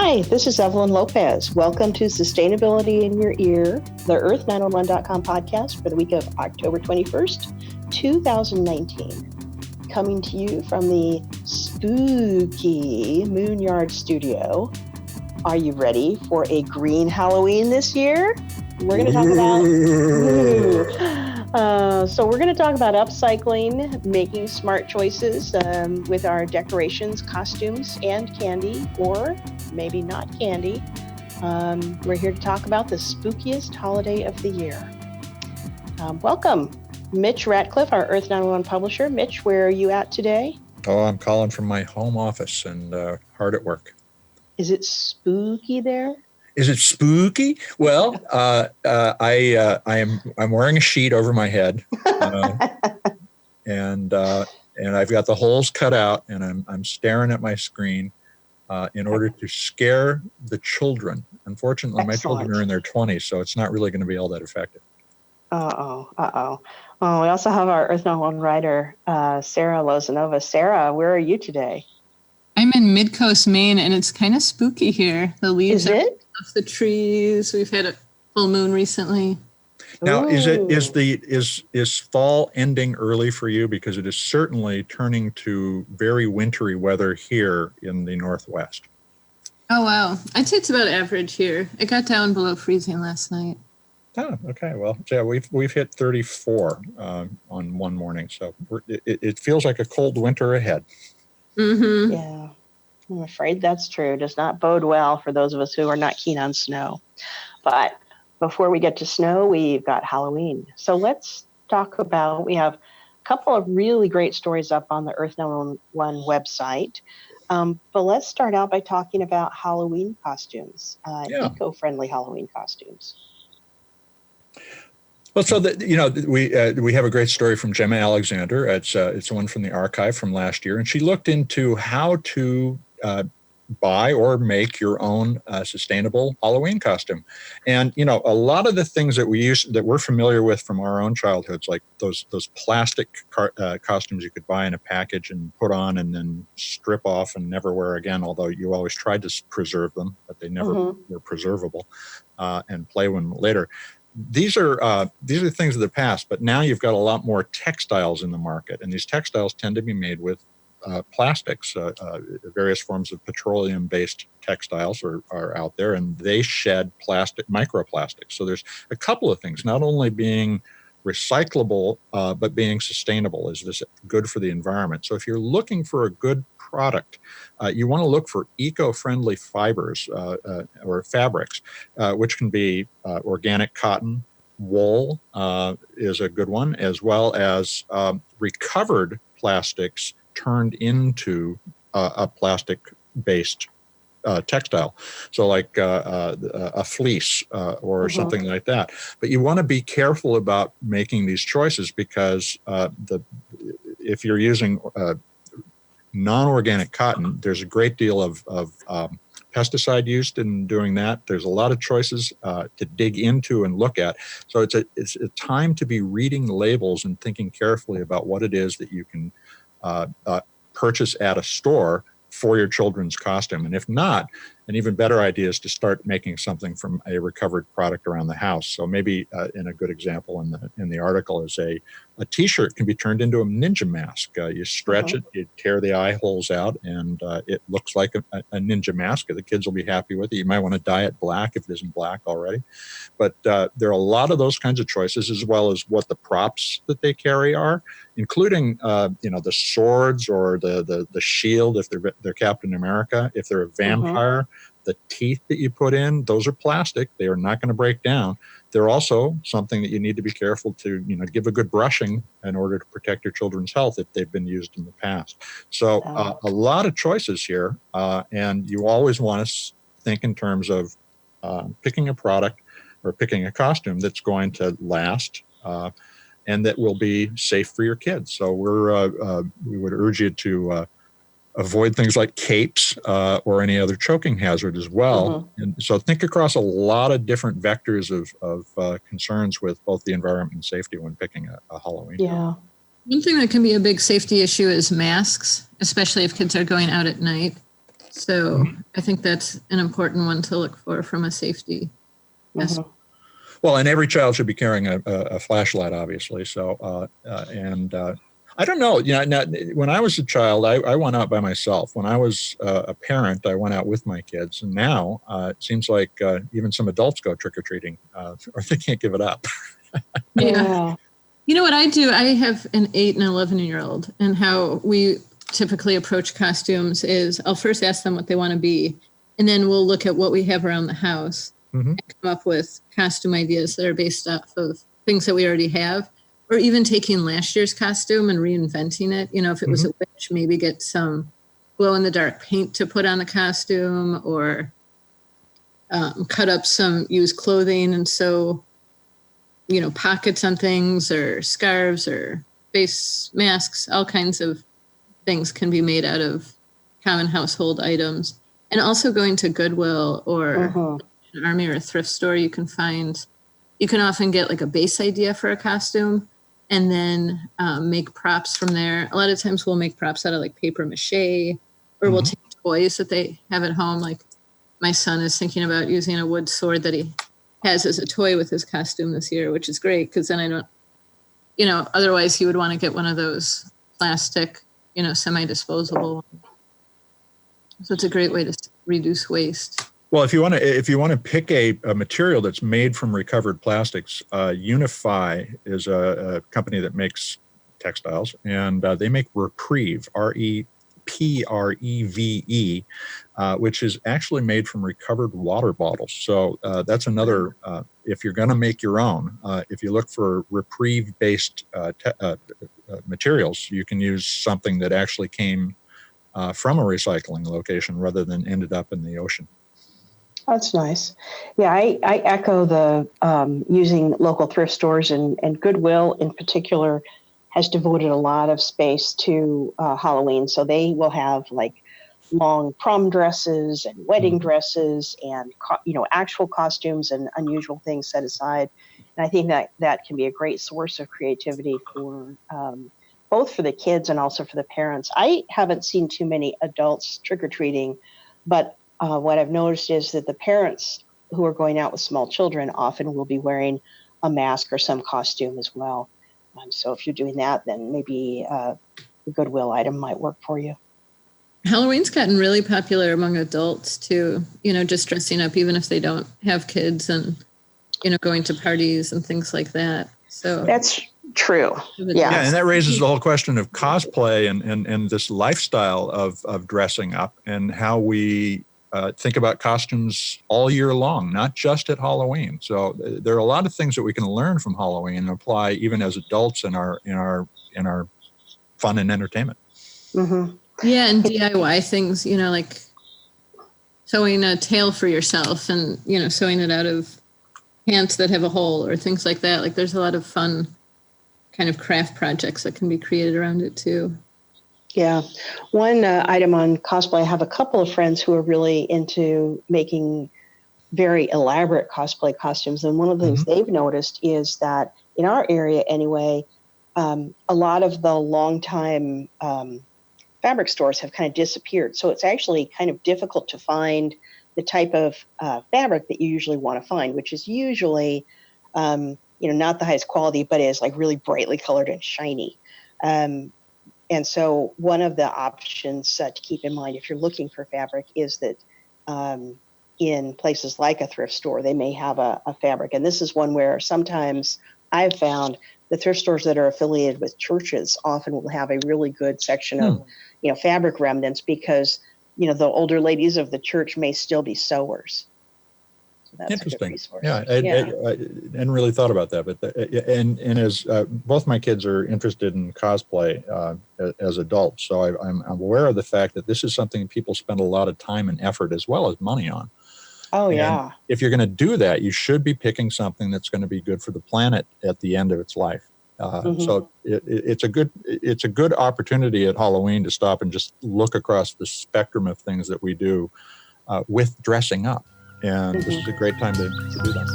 Hi, this is Evelyn Lopez. Welcome to Sustainability in Your Ear, the Earth911.com podcast for the week of October 21st, 2019. Coming to you from the spooky Moonyard studio. Are you ready for a green Halloween this year? We're going to talk about we're going to talk about upcycling, making smart choices with our decorations, costumes, and candy, or maybe not candy. We're here to talk about the spookiest holiday of the year. Welcome, Mitch Ratcliffe, our Earth911 publisher. Mitch, where are you at today? Oh, I'm calling from my home office and hard at work. Is it spooky there? Is it spooky? Well, I'm wearing a sheet over my head, and I've got the holes cut out, and I'm staring at my screen in order to scare the children. Unfortunately, my children are in their 20s, so it's not really going to be all that effective. Oh, we also have our Earth911 writer, Sarah Lozanova. Sarah, where are you today? I'm in Mid-Coast, Maine, and it's kind of spooky here. The leaves are off the trees. We've had a full moon recently. Now, is fall ending early for you? Because it is certainly turning to very wintry weather here in the Northwest. Oh, wow. I'd say it's about average here. It got down below freezing last night. Oh, okay. Well, yeah, we've hit 34 on one morning, so it feels like a cold winter ahead. Mm-hmm. Yeah, I'm afraid that's true. It does not bode well for those of us who are not keen on snow. But before we get to snow, we've got Halloween. So let's talk about, we have a couple of really great stories up on the Earth911 website. But let's start out by talking about Halloween costumes, eco-friendly Halloween costumes. Well, so we have a great story from Gemma Alexander. It's one from the archive from last year, and she looked into how to buy or make your own sustainable Halloween costume. And a lot of the things that we're familiar with from our own childhoods, like those plastic costumes you could buy in a package and put on and then strip off and never wear again. Although you always tried to preserve them, but they never were preservable and play with them later. These are things of the past, but now you've got a lot more textiles in the market, and these textiles tend to be made with plastics. Various forms of petroleum-based textiles are out there, and they shed microplastics. So there's a couple of things, not only being recyclable, but being sustainable. Is this good for the environment? So if you're looking for a good product, you want to look for eco-friendly fibers or fabrics, which can be organic cotton, wool is a good one, as well as recovered plastics turned into a plastic-based textile. So like a fleece or something like that. But you want to be careful about making these choices because if you're using non-organic cotton, there's a great deal of pesticide used in doing that. There's a lot of choices to dig into and look at. So it's a time to be reading labels and thinking carefully about what it is that you can purchase at a store for your children's costume. And if not, an even better idea is to start making something from a recovered product around the house. So maybe in a good example in the article is a T-shirt can be turned into a ninja mask. You stretch it, you tear the eye holes out, and it looks like a ninja mask. The kids will be happy with it. You might want to dye it black if it isn't black already. But there are a lot of those kinds of choices, as well as what the props that they carry are, including the swords or the shield if they're Captain America. If they're a vampire, the teeth that you put in, those are plastic. They are not going to break down. They're also something that you need to be careful to, give a good brushing in order to protect your children's health if they've been used in the past. So a lot of choices here, and you always want to think in terms of picking a product or picking a costume that's going to last and that will be safe for your kids. So we would urge you to avoid things like capes or any other choking hazard as well. And so think across a lot of different vectors of concerns with both the environment and safety when picking a Halloween. Yeah. One thing that can be a big safety issue is masks, especially if kids are going out at night. So I think that's an important one to look for from a safety aspect. Well, and every child should be carrying a flashlight, obviously. So, I don't know. Now, when I was a child, I went out by myself. When I was a parent, I went out with my kids. And now it seems like even some adults go trick-or-treating, or they can't give it up. Yeah. You know what I do? I have an 8 and 11-year-old, and how we typically approach costumes is I'll first ask them what they want to be, and then we'll look at what we have around the house and come up with costume ideas that are based off of things that we already have, or even taking last year's costume and reinventing it. You know, if it was a witch, maybe get some glow-in-the-dark paint to put on the costume, or cut up some used clothing and sew, you know, pockets on things, or scarves or face masks. All kinds of things can be made out of common household items. And also going to Goodwill or an Army or a thrift store, you can often get like a base idea for a costume and then make props from there. A lot of times we'll make props out of like paper mache, or we'll take toys that they have at home. Like my son is thinking about using a wood sword that he has as a toy with his costume this year, which is great, because then I don't, you know, otherwise he would want to get one of those plastic, you know, semi-disposable. So it's a great way to reduce waste. Well, if you want to pick a material that's made from recovered plastics, Unify is a company that makes textiles, and they make Repreve, REPREVE, which is actually made from recovered water bottles. So that's another, if you're going to make your own, if you look for Repreve-based materials, you can use something that actually came from a recycling location rather than ended up in the ocean. That's nice. Yeah, I echo the using local thrift stores, and Goodwill in particular has devoted a lot of space to Halloween. So they will have like long prom dresses and wedding dresses and, actual costumes and unusual things set aside. And I think that can be a great source of creativity for both for the kids and also for the parents. I haven't seen too many adults trick-or-treating, but what I've noticed is that the parents who are going out with small children often will be wearing a mask or some costume as well. So if you're doing that, then maybe a Goodwill item might work for you. Halloween's gotten really popular among adults too, you know, just dressing up even if they don't have kids, and, you know, going to parties and things like that. So that's true. Yeah, and that raises the whole question of cosplay and this lifestyle of dressing up, and how we think about costumes all year long, not just at Halloween. So there are a lot of things that we can learn from Halloween and apply even as adults in our fun and entertainment. Yeah, and DIY things, you know, like sewing a tail for yourself, and, you know, sewing it out of pants that have a hole or things like that. Like there's a lot of fun kind of craft projects that can be created around it too. Yeah. One item on cosplay, I have a couple of friends who are really into making very elaborate cosplay costumes. And one of the things they've noticed is that in our area anyway, a lot of the longtime fabric stores have kind of disappeared. So it's actually kind of difficult to find the type of fabric that you usually want to find, which is usually, not the highest quality, but is like really brightly colored and shiny. And so one of the options to keep in mind if you're looking for fabric is that in places like a thrift store, they may have a fabric. And this is one where sometimes I've found the thrift stores that are affiliated with churches often will have a really good section of, fabric remnants, because, the older ladies of the church may still be sewers. So that's interesting. A good resource. Yeah, I hadn't really thought about that, but and as both my kids are interested in cosplay as adults, so I'm aware of the fact that this is something people spend a lot of time and effort as well as money on. Oh, and yeah. If you're going to do that, you should be picking something that's going to be good for the planet at the end of its life. So it's a good opportunity at Halloween to stop and just look across the spectrum of things that we do with dressing up. And this is a great time to do that.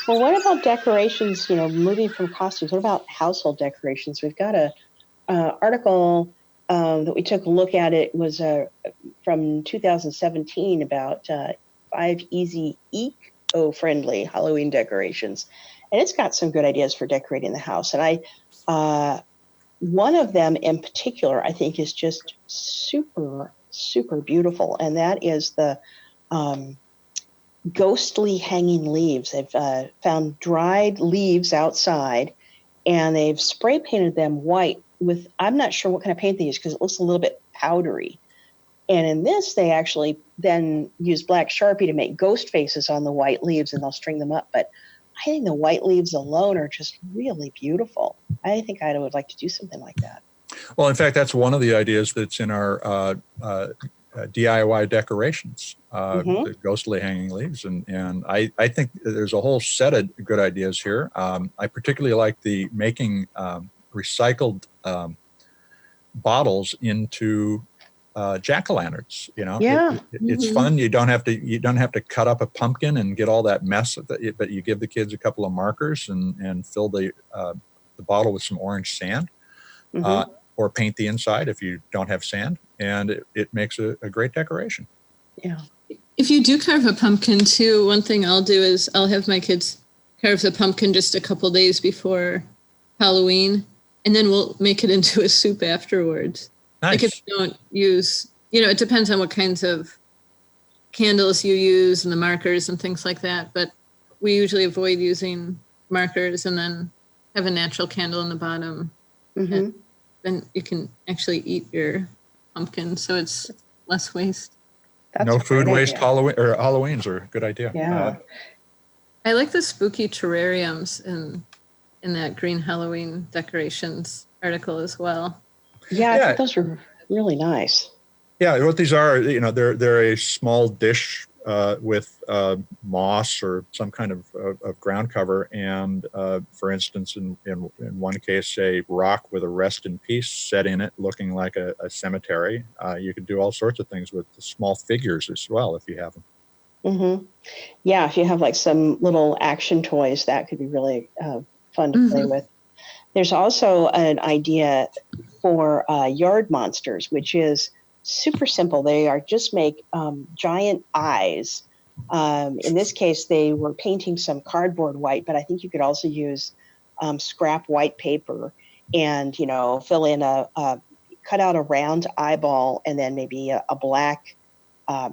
Well, what about decorations, moving from costumes? What about household decorations? We've got a article that we took a look at, it was from 2017 about 5 easy eco-friendly Halloween decorations. And it's got some good ideas for decorating the house. And one of them in particular, I think, is just super, super beautiful. And that is the ghostly hanging leaves. They've found dried leaves outside, and they've spray painted them white with, I'm not sure what kind of paint they use because it looks a little bit powdery. And in this, they actually then use black Sharpie to make ghost faces on the white leaves, and they'll string them up. But I think the white leaves alone are just really beautiful. I think I would like to do something like that. Well, in fact, that's one of the ideas that's in our DIY decorations, the ghostly hanging leaves. And I think there's a whole set of good ideas here. I particularly like the making recycled bottles into jack-o'-lanterns. It's fun. You don't have to cut up a pumpkin and get all that mess, but you give the kids a couple of markers and fill the bottle with some orange sand, or paint the inside if you don't have sand, and it makes a great decoration. Yeah. If you do carve a pumpkin too, one thing I'll do is I'll have my kids carve the pumpkin just a couple days before Halloween, and then we'll make it into a soup afterwards. Nice. Like if you don't use, it depends on what kinds of candles you use and the markers and things like that. But we usually avoid using markers and then have a natural candle in the bottom. And then you can actually eat your pumpkin, so it's less waste. That's no food waste. idea. Halloween's are a good idea. Yeah. I like the spooky terrariums in that green Halloween decorations article as well. Yeah, I think those are really nice. Yeah, what these are, they're a small dish with moss or some kind of ground cover, and for instance, in one case, a rock with a rest in peace set in it, looking like a cemetery. You can do all sorts of things with the small figures as well if you have them. Yeah, if you have like some little action toys, that could be really fun to play with. There's also an idea for yard monsters, which is super simple. They are just make giant eyes. In this case, they were painting some cardboard white, but I think you could also use scrap white paper and, fill in cut out a round eyeball and then maybe a black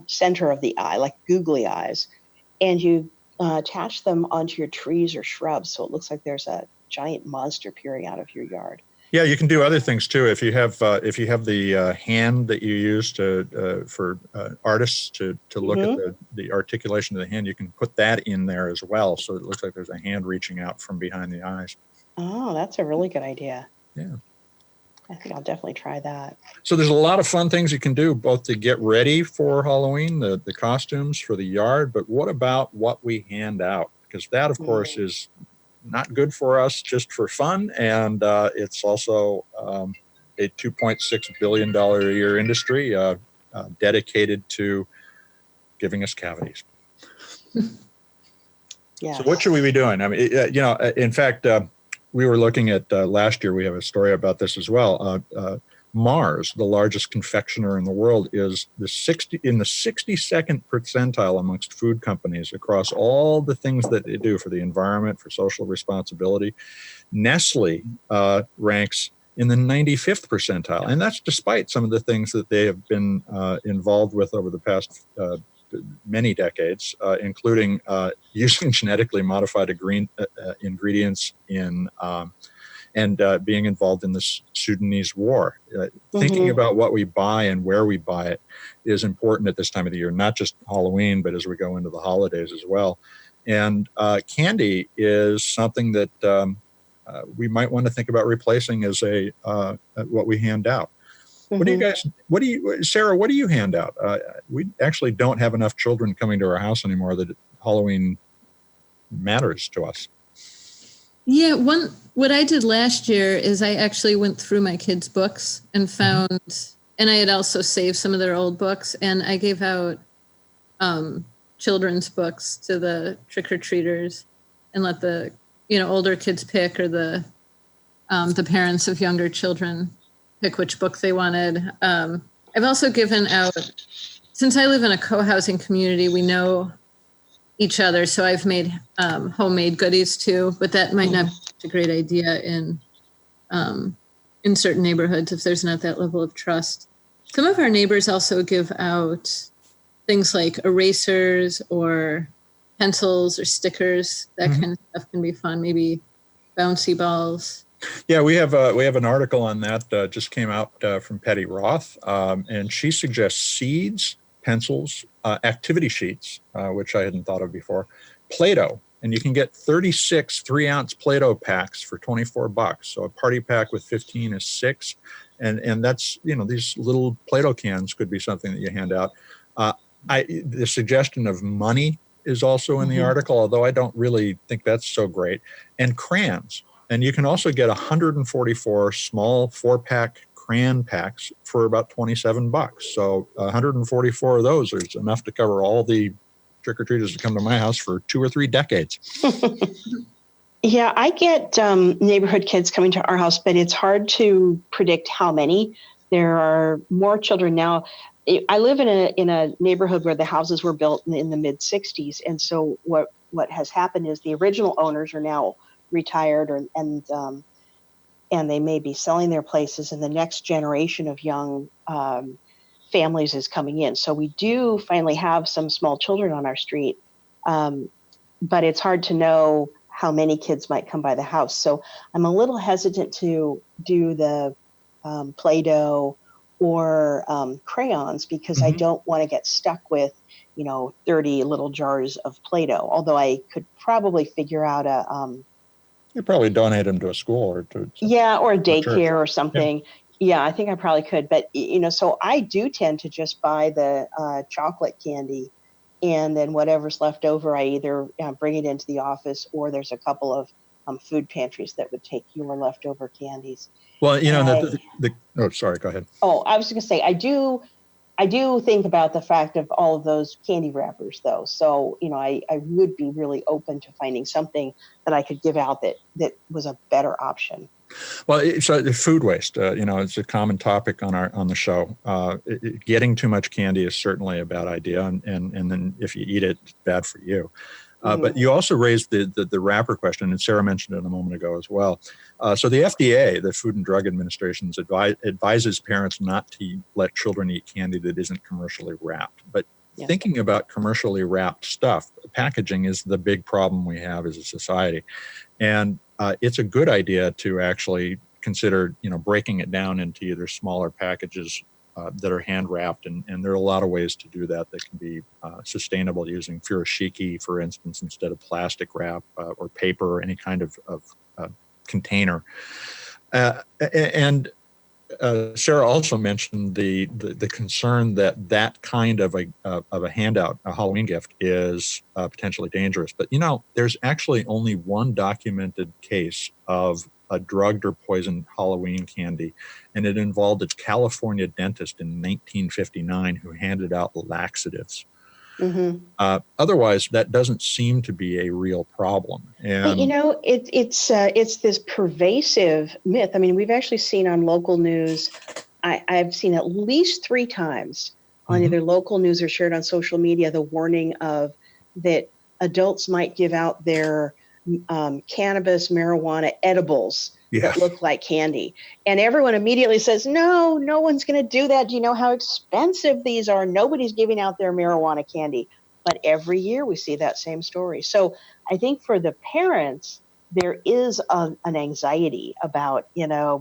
center of the eye, like googly eyes. And you attach them onto your trees or shrubs. So it looks like there's a giant monster peering out of your yard. Yeah, you can do other things too. If you have the hand that you use for artists to look at the articulation of the hand, you can put that in there as well, so it looks like there's a hand reaching out from behind the eyes. Oh, that's a really good idea. Yeah, I think I'll definitely try that. So there's a lot of fun things you can do, both to get ready for Halloween, the costumes for the yard, but what about what we hand out? Because that, of course, is not good for us just for fun, and it's also a $2.6 billion a year industry dedicated to giving us cavities. Yeah. So what should we be doing? I mean, in fact, we were looking at last year. We have a story about this as well. Mars, the largest confectioner in the world, is in the 62nd percentile amongst food companies across all the things that they do for the environment, for social responsibility. Nestle ranks in the 95th percentile, and that's despite some of the things that they have been involved with over the past many decades, including using genetically modified ingredients in and being involved in the Sudanese war. Thinking about what we buy and where we buy it is important at this time of the year, not just Halloween, but as we go into the holidays as well. And candy is something that we might want to think about replacing as what we hand out. What do you guys, Sarah, what do you hand out? We actually don't have enough children coming to our house anymore that Halloween matters to us. Yeah, what I did last year is I actually went through my kids' books and found, and I had also saved some of their old books, and I gave out children's books to the trick-or-treaters and let the older kids pick, or the parents of younger children pick which book they wanted. I've also given out, since I live in a co-housing community, we know each other. So I've made homemade goodies too, but that might not be such a great idea in certain neighborhoods if there's not that level of trust. Some of our neighbors also give out things like erasers or pencils or stickers. That kind of stuff can be fun. Maybe bouncy balls. Yeah, we have an article on that just came out from Patty Roth, and she suggests seeds, pencils, activity sheets, which I hadn't thought of before, Play-Doh, and you can get 36 3-ounce Play-Doh packs for $24. So a party pack with 15 is $6, and that's, you know, these little Play-Doh cans could be something that you hand out. The suggestion of money is also in the article, although I don't really think that's so great, and crayons. And you can also get 144 small 4-pack crayon packs for about $27. So 144 of those is enough to cover all the trick-or-treaters that come to my house for 2 or 3 decades. Yeah, I get neighborhood kids coming to our house, but it's hard to predict how many. There are more children now. I live in a neighborhood where the houses were built in the mid-'60s. And so what has happened is the original owners are now retired, and they may be selling their places, and the next generation of young families is coming in. So we do finally have some small children on our street, but it's hard to know how many kids might come by the house. So I'm a little hesitant to do the Play-Doh or crayons, because I don't want to get stuck with 30 little jars of Play-Doh, although I could probably figure out You probably donate them to a school or to or a daycare church or something. Yeah, I think I probably could. But so I do tend to just buy the chocolate candy, and then whatever's left over, I either bring it into the office, or there's a couple of food pantries that would take your leftover candies. Well, oh, sorry, go ahead. Oh, I was going to say, I do think about the fact of all of those candy wrappers, though. So, I would be really open to finding something that I could give out that was a better option. Well, so the food waste, it's a common topic on the show. Getting too much candy is certainly a bad idea, and then if you eat it, it's bad for you. But you also raised the wrapper question, and Sarah mentioned it a moment ago as well. So the FDA, the Food and Drug Administration, advises parents not to let children eat candy that isn't commercially wrapped. But thinking about commercially wrapped stuff, packaging is the big problem we have as a society. And it's a good idea to actually consider, breaking it down into either smaller packages that are hand wrapped, and there are a lot of ways to do that can be sustainable, using furoshiki, for instance, instead of plastic wrap or paper or any kind of container. And Sarah also mentioned the concern that kind of a handout, a Halloween gift, is potentially dangerous. But there's actually only one documented case of a drugged or poisoned Halloween candy, and it involved a California dentist in 1959 who handed out laxatives. Otherwise, that doesn't seem to be a real problem. And it's this pervasive myth. I mean, we've actually seen on local news. I've seen at least 3 times on either local news or shared on social media the warning of that adults might give out their cannabis, marijuana edibles that look like candy. And everyone immediately says, no one's going to do that. Do you know how expensive these are? Nobody's giving out their marijuana candy. But every year we see that same story. So I think for the parents, there is an anxiety about,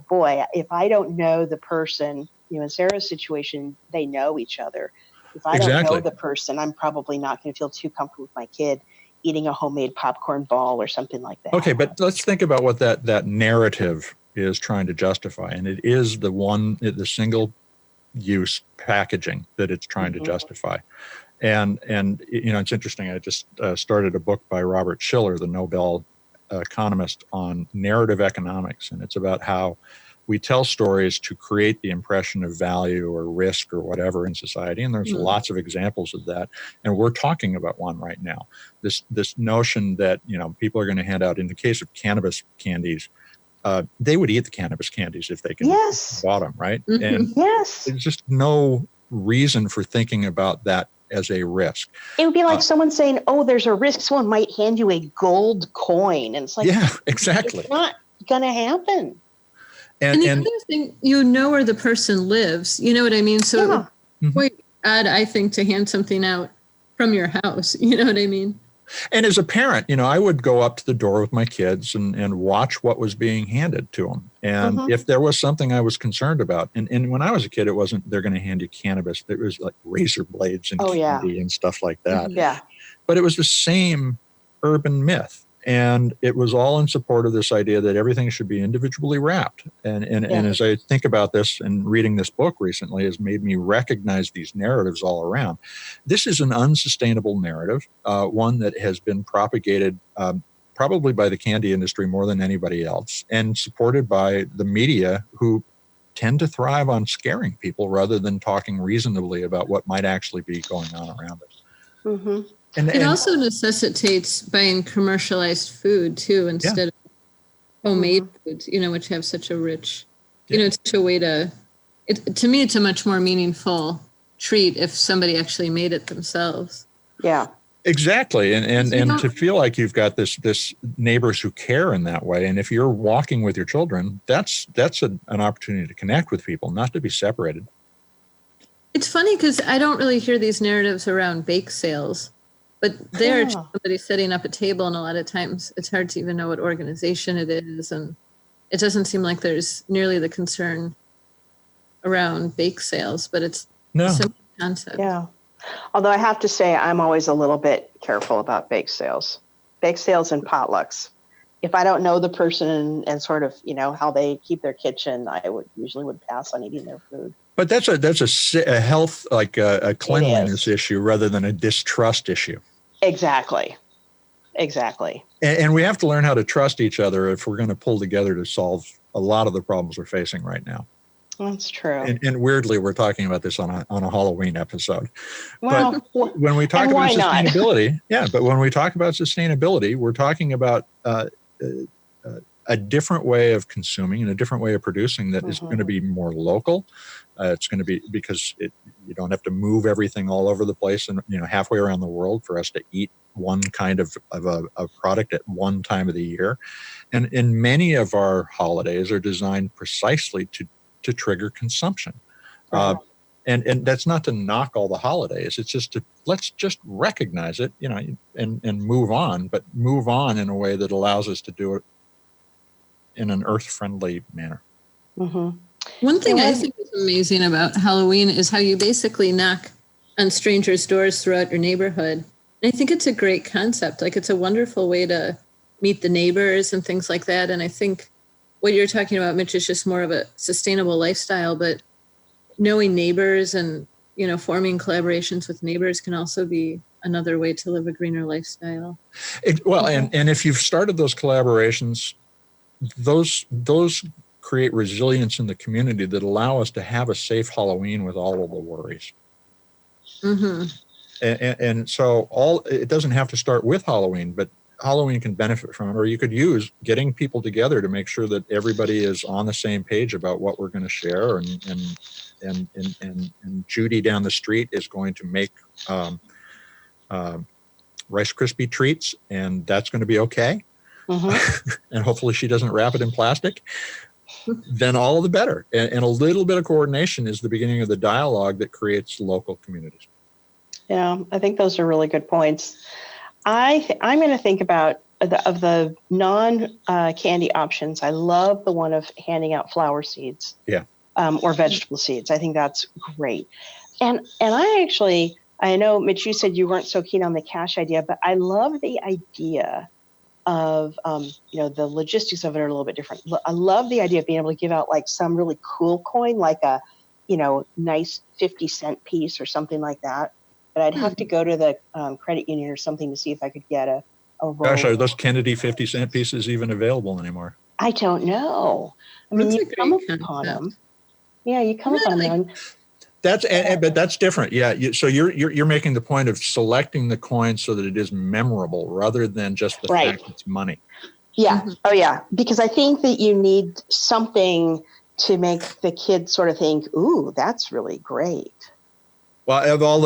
boy, if I don't know the person, in Sarah's situation, they know each other. If I don't know the person, I'm probably not going to feel too comfortable with my kid eating a homemade popcorn ball or something like that. Okay, but let's think about what that narrative is trying to justify. And it is the single use packaging that it's trying to justify. And it's interesting. I just started a book by Robert Shiller, the Nobel economist, on narrative economics. And it's about how we tell stories to create the impression of value or risk or whatever in society. And there's lots of examples of that. And we're talking about one right now. This notion that, people are going to hand out, in the case of cannabis candies, they would eat the cannabis candies if they could bought them, right? Mm-hmm. And Yes. there's just no reason for thinking about that as a risk. It would be like someone saying, oh, there's a risk someone might hand you a gold coin. And it's like, yeah, exactly. It's not going to happen. And the other thing, where the person lives, you know what I mean? So it would be quite odd, I think, to hand something out from your house. You know what I mean? And as a parent, I would go up to the door with my kids and watch what was being handed to them. And if there was something I was concerned about, and when I was a kid, it wasn't they're going to hand you cannabis. It was like razor blades and candy and stuff like that. Yeah. But it was the same urban myth. And it was all in support of this idea that everything should be individually wrapped. And as I think about this and reading this book recently has made me recognize these narratives all around. This is an unsustainable narrative, one that has been propagated probably by the candy industry more than anybody else, and supported by the media, who tend to thrive on scaring people rather than talking reasonably about what might actually be going on around us. Mm-hmm. It also necessitates buying commercialized food too, instead of homemade foods, which have such a rich, it's such a way to me, it's a much more meaningful treat if somebody actually made it themselves. Yeah, exactly. And to feel like you've got this neighbors who care in that way. And if you're walking with your children, that's an opportunity to connect with people, not to be separated. It's funny because I don't really hear these narratives around bake sales. But there's somebody setting up a table, and a lot of times it's hard to even know what organization it is. And it doesn't seem like there's nearly the concern around bake sales, but it's a simple concept. Yeah. Although I have to say, I'm always a little bit careful about bake sales and potlucks. If I don't know the person and sort of, how they keep their kitchen, I usually pass on eating their food. But that's a health, like a cleanliness issue rather than a distrust issue. Exactly. And we have to learn how to trust each other if we're going to pull together to solve a lot of the problems we're facing right now. That's true. And weirdly, we're talking about this on a Halloween episode. Well, but when we talk about sustainability, but when we talk about sustainability, we're talking about a different way of consuming and a different way of producing that is going to be more local. It's going to be because you don't have to move everything all over the place and halfway around the world for us to eat one kind of a product at one time of the year. And many of our holidays are designed precisely to trigger consumption. And that's not to knock all the holidays. It's just let's just recognize it, and move on, but move on in a way that allows us to do it in an earth-friendly manner. Mm-hmm. One thing I think is amazing about Halloween is how you basically knock on strangers' doors throughout your neighborhood. And I think it's a great concept. Like, it's a wonderful way to meet the neighbors and things like that. And I think what you're talking about, Mitch, is just more of a sustainable lifestyle, but knowing neighbors and, forming collaborations with neighbors can also be another way to live a greener lifestyle. And if you've started those collaborations, those create resilience in the community that allow us to have a safe Halloween with all of the worries. Mm-hmm. And so it doesn't have to start with Halloween, but Halloween can benefit from it, or you could use getting people together to make sure that everybody is on the same page about what we're going to share. And Judy down the street is going to make Rice Krispie treats, and that's going to be okay. Mm-hmm. And hopefully she doesn't wrap it in plastic. Then all of the better. And a little bit of coordination is the beginning of the dialogue that creates local communities. Yeah, I think those are really good points. I'm going to think about the non-candy options. I love the one of handing out flower seeds. Yeah. Or vegetable seeds. I think that's great. And I know, Mitch, you said you weren't so keen on the cash idea, but I love the idea of, the logistics of it are a little bit different. I love the idea of being able to give out like some really cool coin, like a, nice 50-cent piece or something like that. But I'd have to go to the credit union or something to see if I could get a roll. Gosh, are those Kennedy 50-cent pieces even available anymore? I don't know. I mean, you come upon them. Yeah, you come upon them. But that's different. Yeah. So you're making the point of selecting the coin so that it is memorable rather than just the fact it's money. Yeah. Mhm. Oh, yeah. Because I think that you need something to make the kids sort of think, ooh, that's really great. Well, of all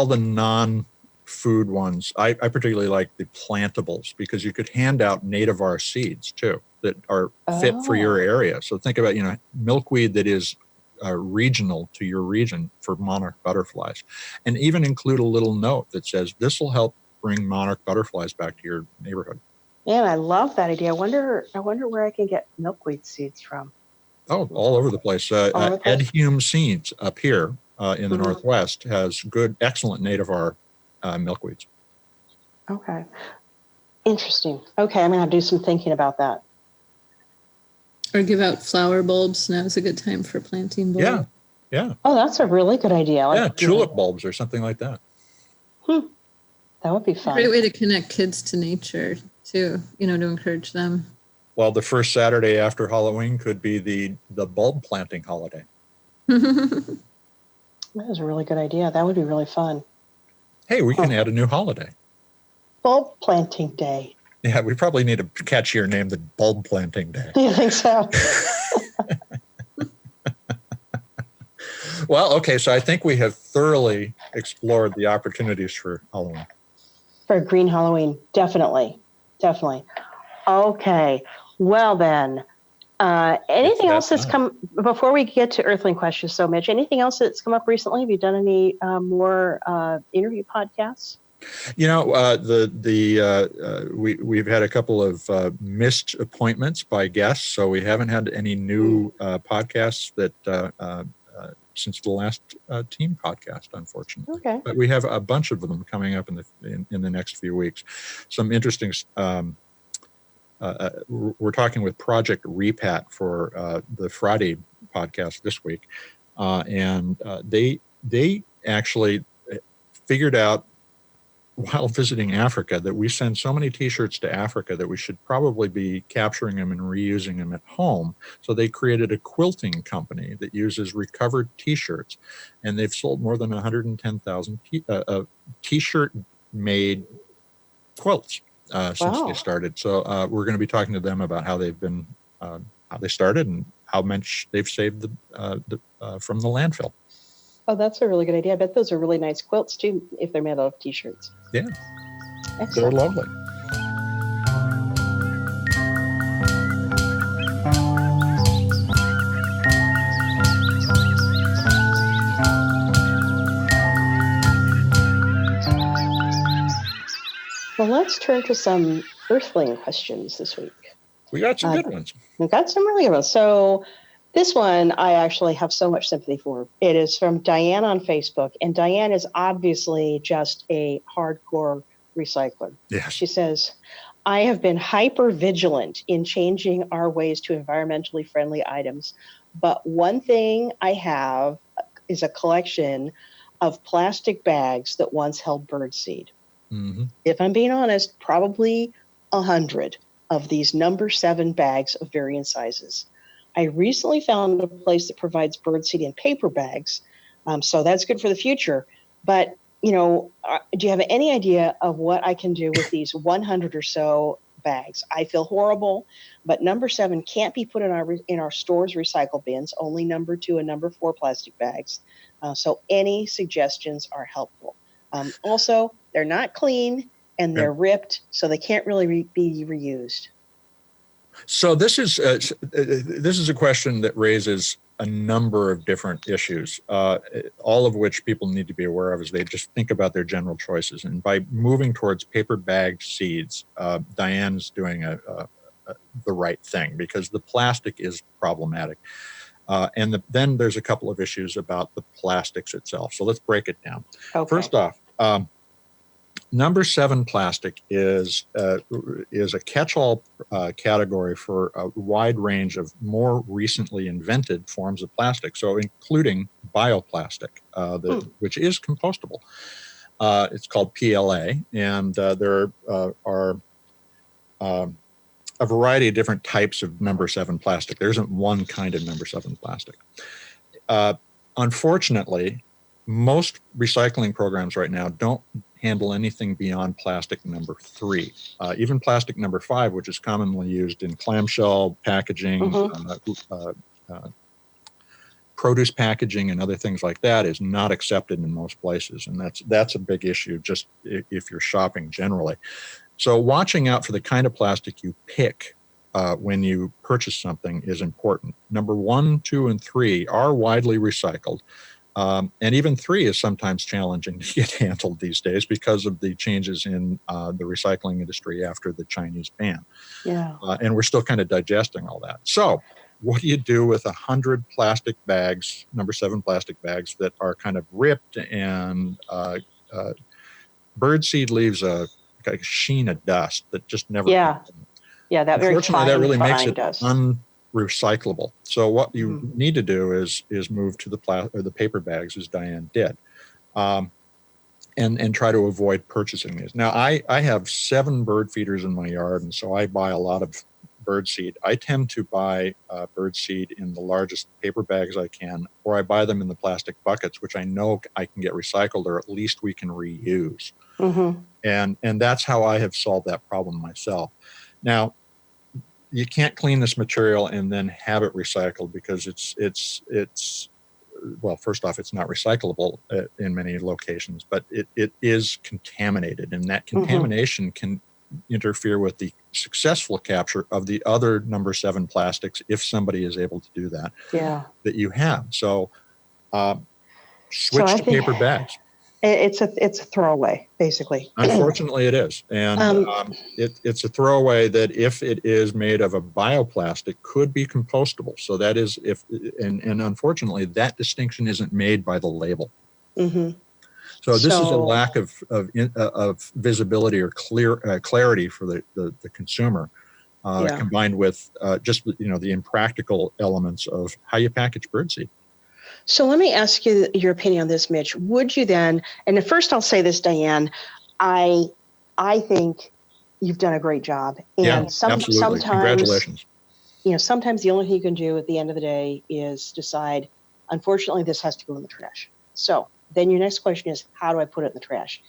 the non-food ones, I particularly like the plantables because you could hand out nativar seeds too that are fit for your area. So think about, milkweed that is regional to your region for monarch butterflies, and even include a little note that says this will help bring monarch butterflies back to your neighborhood. Yeah, I love that idea. I wonder where I can get milkweed seeds from. Oh, all over the place. Ed Hume Seeds up here in the Northwest has excellent nativar milkweeds. Okay. Interesting. Okay, I'm going to do some thinking about that. Or give out flower bulbs. Now is a good time for planting bulbs. Yeah. Oh, that's a really good idea. Tulip bulbs or something like that. That would be fun. A great way to connect kids to nature too, to encourage them. Well, the first Saturday after Halloween could be the bulb planting holiday. That is a really good idea. That would be really fun. Hey, we can add a new holiday. Bulb planting day. Yeah, we probably need a catchier name than bulb planting day. Do you think so? Well, okay, so I think we have thoroughly explored the opportunities for Halloween. For green Halloween, definitely. Okay, well then, anything else that's come, before we get to Earthling Questions, so Mitch, anything else that's come up recently? Have you done any more interview podcasts? We've had a couple of missed appointments by guests, so we haven't had any new podcasts that since the last team podcast, unfortunately. Okay. But we have a bunch of them coming up in the next few weeks. Some interesting. We're talking with Project Repat for the Friday podcast this week, and they actually figured out while visiting Africa that we send so many T-shirts to Africa that we should probably be capturing them and reusing them at home. So they created a quilting company that uses recovered T-shirts, and they've sold more than 110,000 T-shirt made quilts since they started. So we're going to be talking to them about how they've been, how they started, and how much they've saved from the landfill. Oh, that's a really good idea. I bet those are really nice quilts too, if they're made out of T-shirts. Yeah, excellent. They're lovely. Well, let's turn to some Earthling questions this week. We got some good ones. We've got some really good ones. So this one I actually have so much sympathy for. It is from Diane on Facebook, and Diane is obviously just a hardcore recycler. Yeah. She says, I have been hyper vigilant in changing our ways to environmentally friendly items, but one thing I have is a collection of plastic bags that once held birdseed. Mm-hmm. If I'm being honest, probably 100 of these number 7 bags of varying sizes. I recently found a place that provides birdseed in paper bags, so that's good for the future. But, do you have any idea of what I can do with these 100 or so bags? I feel horrible, but number 7 can't be put in our store's recycle bins, only number 2 and number 4 plastic bags. So any suggestions are helpful. Also, they're not clean and they're ripped, so they can't really be reused. So this is a question that raises a number of different issues, all of which people need to be aware of as they just think about their general choices. And by moving towards paper bagged seeds, Diane's doing the right thing, because the plastic is problematic. And then there's a couple of issues about the plastics itself. So let's break it down. Okay. First off, number 7 plastic is a catch-all category for a wide range of more recently invented forms of plastic, so including bioplastic, which is compostable. It's called PLA, and there are a variety of different types of number 7 plastic. There isn't one kind of number 7 plastic. Unfortunately, most recycling programs right now don't handle anything beyond plastic number 3. Even plastic number 5, which is commonly used in clamshell packaging, produce packaging and other things like that, is not accepted in most places. And that's a big issue just if you're shopping generally. So watching out for the kind of plastic you pick when you purchase something is important. Number 1, 2, and 3 are widely recycled. And even 3 is sometimes challenging to get handled these days because of the changes in the recycling industry after the Chinese ban. Yeah. And we're still kind of digesting all that. So what do you do with 100 plastic bags, number 7 plastic bags, that are kind of ripped and birdseed leaves a sheen of dust that just never Yeah. Yeah, that very unfortunately, that really makes it dust. unrecyclable. So what you need to do is move to the paper bags, as Diane did, and try to avoid purchasing these. Now, I have 7 bird feeders in my yard, and so I buy a lot of bird seed. I tend to buy bird seed in the largest paper bags I can, or I buy them in the plastic buckets, which I know I can get recycled, or at least we can reuse. And that's how I have solved that problem myself. Now, you can't clean this material and then have it recycled because it's well, first off, it's not recyclable in many locations, but it is contaminated, and that contamination can interfere with the successful capture of the other number 7 plastics if somebody is able to do that. Yeah. That you have. So switch to paper bags. It's a throwaway, basically. Unfortunately, it is, and it's a throwaway that, if it is made of a bioplastic, could be compostable. So that is and unfortunately, that distinction isn't made by the label. So this is a lack of visibility or clarity for the consumer, combined with just the impractical elements of how you package birdseed. So let me ask you your opinion on this, Mitch. Would you then, and at first I'll say this, Diane, I think you've done a great job. And absolutely. Sometimes, congratulations. Sometimes the only thing you can do at the end of the day is decide, unfortunately, this has to go in the trash. So then your next question is, how do I put it in the trash?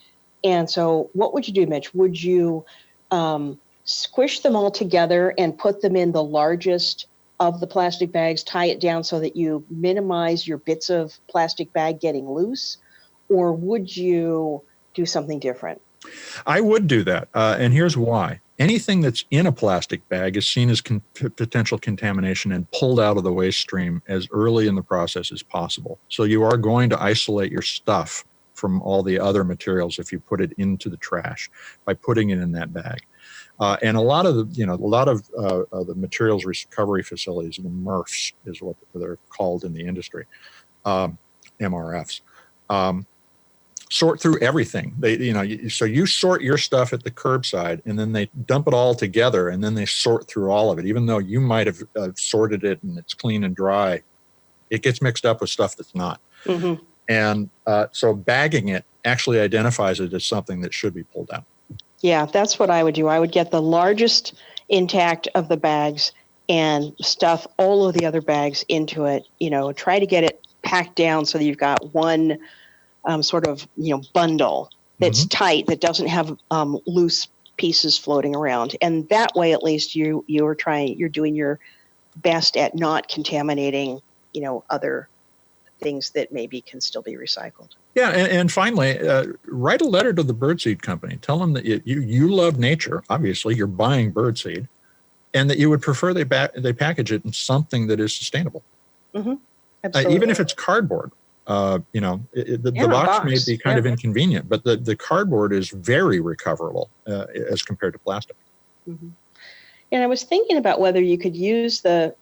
And so what would you do, Mitch? Would you squish them all together and put them in the largest of the plastic bags, tie it down so that you minimize your bits of plastic bag getting loose? Or would you do something different? I would do that. And here's why. Anything that's in a plastic bag is seen as potential contamination and pulled out of the waste stream as early in the process as possible. So you are going to isolate your stuff from all the other materials if you put it into the trash by putting it in that bag. And a lot of the materials recovery facilities, the MRFs is what they're called in the industry, MRFs, sort through everything. So you sort your stuff at the curbside, and then they dump it all together, and then they sort through all of it. Even though you might have sorted it and it's clean and dry, it gets mixed up with stuff that's not. And so bagging it actually identifies it as something that should be pulled out. Yeah, that's what I would do. I would get the largest intact of the bags and stuff all of the other bags into it. Try to get it packed down so that you've got one sort of bundle that's tight, that doesn't have loose pieces floating around. And that way, at least you're doing your best at not contaminating other things that maybe can still be recycled. Yeah, and finally, write a letter to the birdseed company. Tell them that you love nature. Obviously, you're buying birdseed, and that you would prefer they package it in something that is sustainable. Absolutely. Even if it's cardboard. The box may be kind of inconvenient, but the cardboard is very recoverable as compared to plastic. And I was thinking about whether you could use the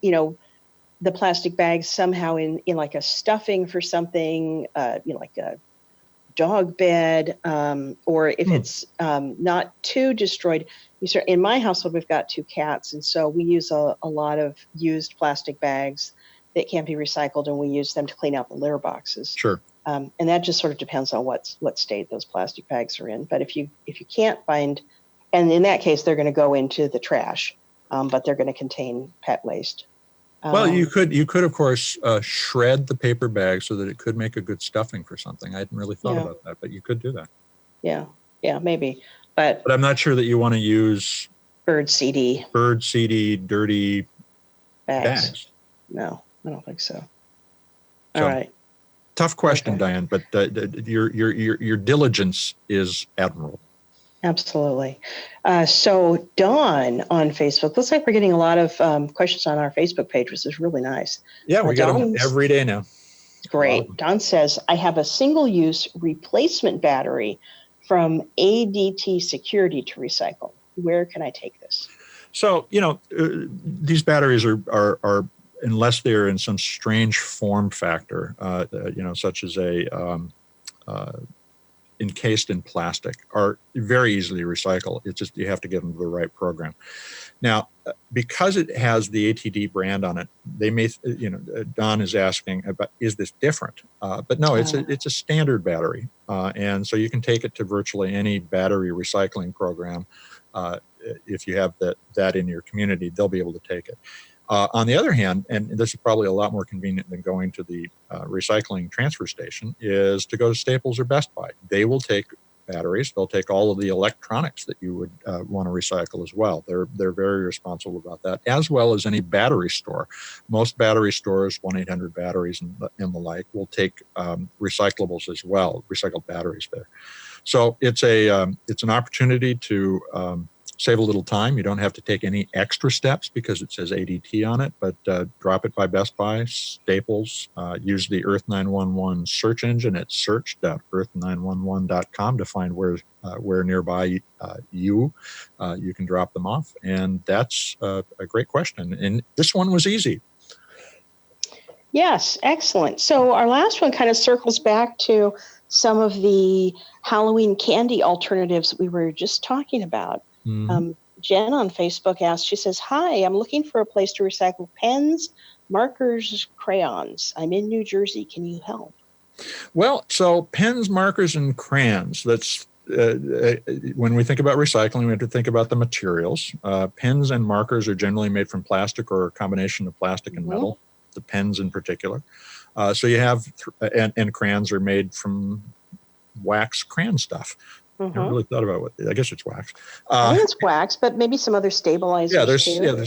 plastic bags somehow in like a stuffing for something, like a dog bed, or if it's not too destroyed. In my household, we've got 2 cats, and so we use a lot of used plastic bags that can't be recycled, and we use them to clean out the litter boxes. Sure. And that just sort of depends on what state those plastic bags are in. But if you can't find, and in that case, they're going to go into the trash, but they're going to contain pet waste. Well, you could of course shred the paper bag so that it could make a good stuffing for something. I hadn't really thought about that, but you could do that. Yeah. Yeah, maybe. But I'm not sure that you want to use birdseedy dirty bags. No, I don't think so. So, All right. tough question, Okay. Diane, but your diligence is admirable. Absolutely. So Dawn on Facebook, looks like we're getting a lot of questions on our Facebook page, which is really nice. Yeah, we get them every day now. Great. Dawn says, I have a single-use replacement battery from ADT Security to recycle. Where can I take this? So, these batteries are unless they're in some strange form factor, such as encased in plastic, are very easily recycled. It's just you have to get them to the right program. Now, because it has the ATD brand on it, they may, Don is asking about, is this different? But no, it's a standard battery, and so you can take it to virtually any battery recycling program. If you have that in your community, they'll be able to take it. On the other hand, and this is probably a lot more convenient than going to the recycling transfer station, is to go to Staples or Best Buy. They will take batteries. They'll take all of the electronics that you would want to recycle as well. They're very responsible about that, as well as any battery store. Most battery stores, 1-800-Batteries and the like, will take recyclables as well, recycled batteries there. So it's an opportunity to save a little time. You don't have to take any extra steps because it says ADT on it, but drop it by Best Buy, Staples, use the Earth911 search engine at search.earth911.com to find where nearby you can drop them off. And that's a great question. And this one was easy. Yes, excellent. So our last one kind of circles back to some of the Halloween candy alternatives we were just talking about. Mm-hmm. Jen on Facebook asked, she says, hi, I'm looking for a place to recycle pens, markers, crayons. I'm in New Jersey. Can you help? Well, so pens, markers, and crayons, that's when we think about recycling, we have to think about the materials. Pens and markers are generally made from plastic or a combination of plastic and metal, the pens in particular. So you have, and crayons are made from wax crayon stuff. I haven't really thought about I guess it's wax. I think it's wax, but maybe some other stabilizers. Yeah, there's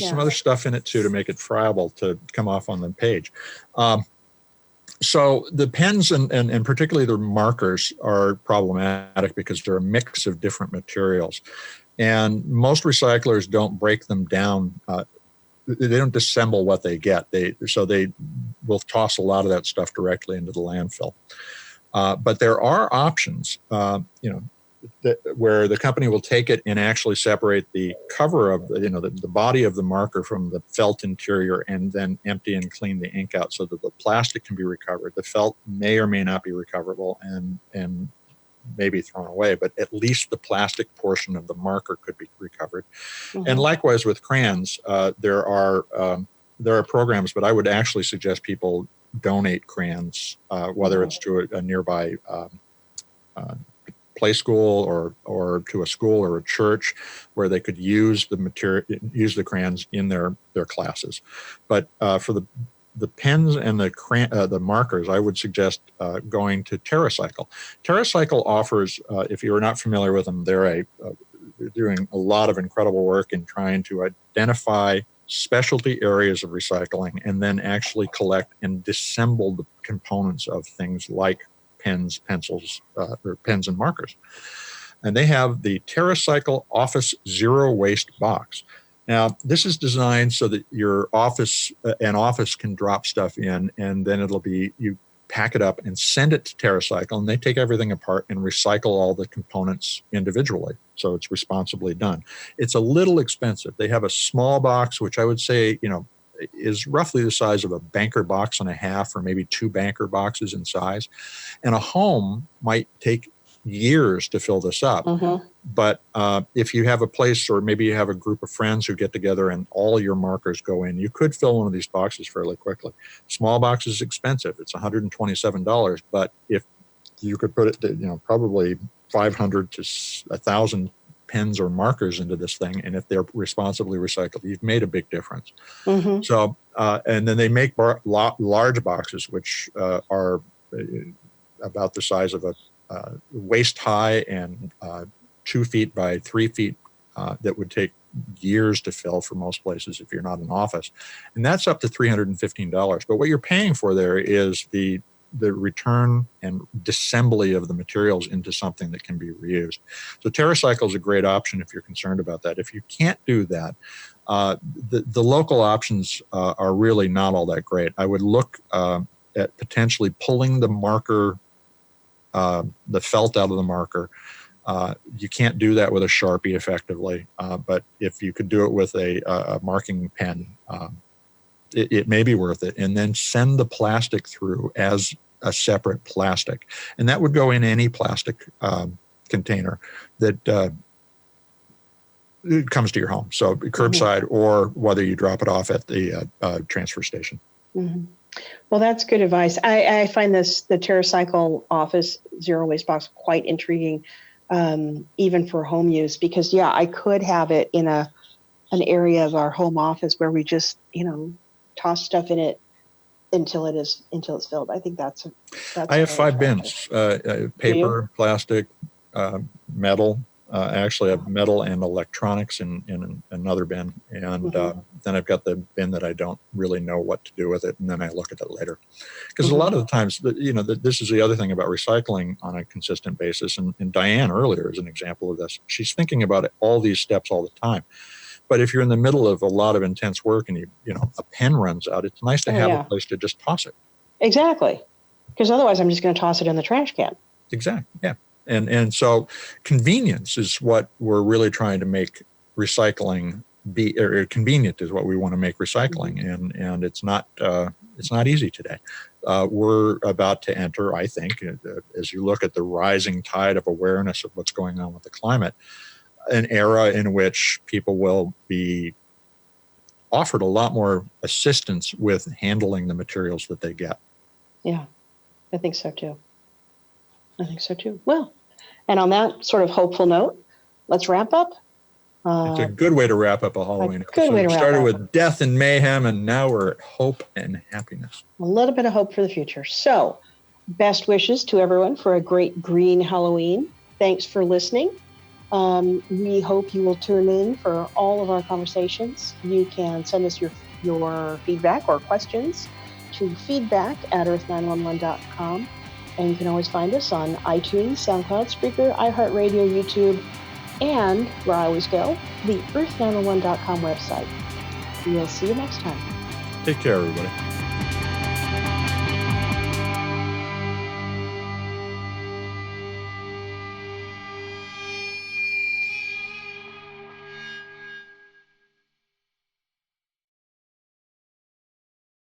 some other stuff in it too to make it friable to come off on the page. So the pens and particularly the markers are problematic because they're a mix of different materials. And most recyclers don't break them down. They don't disassemble what they get. So they will toss a lot of that stuff directly into the landfill. But there are options, where the company will take it and actually separate the cover of the body of the marker from the felt interior and then empty and clean the ink out so that the plastic can be recovered. The felt may or may not be recoverable and may be thrown away, but at least the plastic portion of the marker could be recovered. Mm-hmm. And likewise with crayons, there are programs, but I would actually suggest people donate crayons, whether it's to a nearby play school or to a school or a church where they could use the crayons in their classes. But for the pens and the markers, I would suggest going to Terracycle. Terracycle offers, if you're not familiar with them, they're doing a lot of incredible work in trying to identify specialty areas of recycling and then actually collect and disassemble the components of things like pens, pencils, or pens and markers. And they have the Terracycle Office Zero Waste Box. Now, this is designed so that your office can drop stuff in, and then you pack it up and send it to Terracycle, and they take everything apart and recycle all the components individually. So it's responsibly done. It's a little expensive. They have a small box, which I would say, is roughly the size of a banker box and a half, or maybe 2 banker boxes in size. And a home might take years to fill this up. Mm-hmm. But if you have a place, or maybe you have a group of friends who get together and all your markers go in, you could fill one of these boxes fairly quickly. Small box is expensive. It's $127. But if you could put it, probably 500 to 1,000 pens or markers into this thing, and if they're responsibly recycled, you've made a big difference. Mm-hmm. So, and then they make large boxes, which are about the size of a waist high and 2 feet by 3 feet that would take years to fill for most places if you're not in office. And that's up to $315. But what you're paying for there is the return and disassembly of the materials into something that can be reused. So Terracycle is a great option if you're concerned about that. If you can't do that, the local options are really not all that great. I would look at potentially pulling the marker, the felt out of the marker. You can't do that with a Sharpie effectively, but if you could do it with a marking pen, it may be worth it. And then send the plastic through as a separate plastic. And that would go in any plastic container that it comes to your home. So curbside, or whether you drop it off at the transfer station. Mm-hmm. Well, that's good advice. I find the Terracycle office zero waste box quite intriguing, even for home use, because I could have it in an area of our home office where we just, toss stuff in it until it's filled. I think that's I have 5 bins, paper, plastic, metal. Actually, I have metal and electronics in another bin, and then I've got the bin that I don't really know what to do with it, and then I look at it later. Because a lot of the times, this is the other thing about recycling on a consistent basis, and Diane earlier is an example of this. She's thinking about all these steps all the time. But if you're in the middle of a lot of intense work and a pen runs out, it's nice to have a place to just toss it. Exactly. Because otherwise I'm just going to toss it in the trash can. Exactly. Yeah. And so convenience is what we're really trying to make recycling be, or convenient is what we want to make recycling. And it's not easy today. We're about to enter, I think, as you look at the rising tide of awareness of what's going on with the climate, an era in which people will be offered a lot more assistance with handling the materials that they get. Yeah, I think so too. Well, and on that sort of hopeful note, let's wrap up. It's a good way to wrap up a Halloween episode. We started with death and mayhem, and now we're at hope and happiness. A little bit of hope for the future. So, best wishes to everyone for a great green Halloween. Thanks for listening. We hope you will tune in for all of our conversations. You can send us your feedback or questions to feedback@earth911.com. And you can always find us on iTunes, SoundCloud, Spreaker, iHeartRadio, YouTube, and where I always go, the earth911.com website. We'll see you next time. Take care, everybody.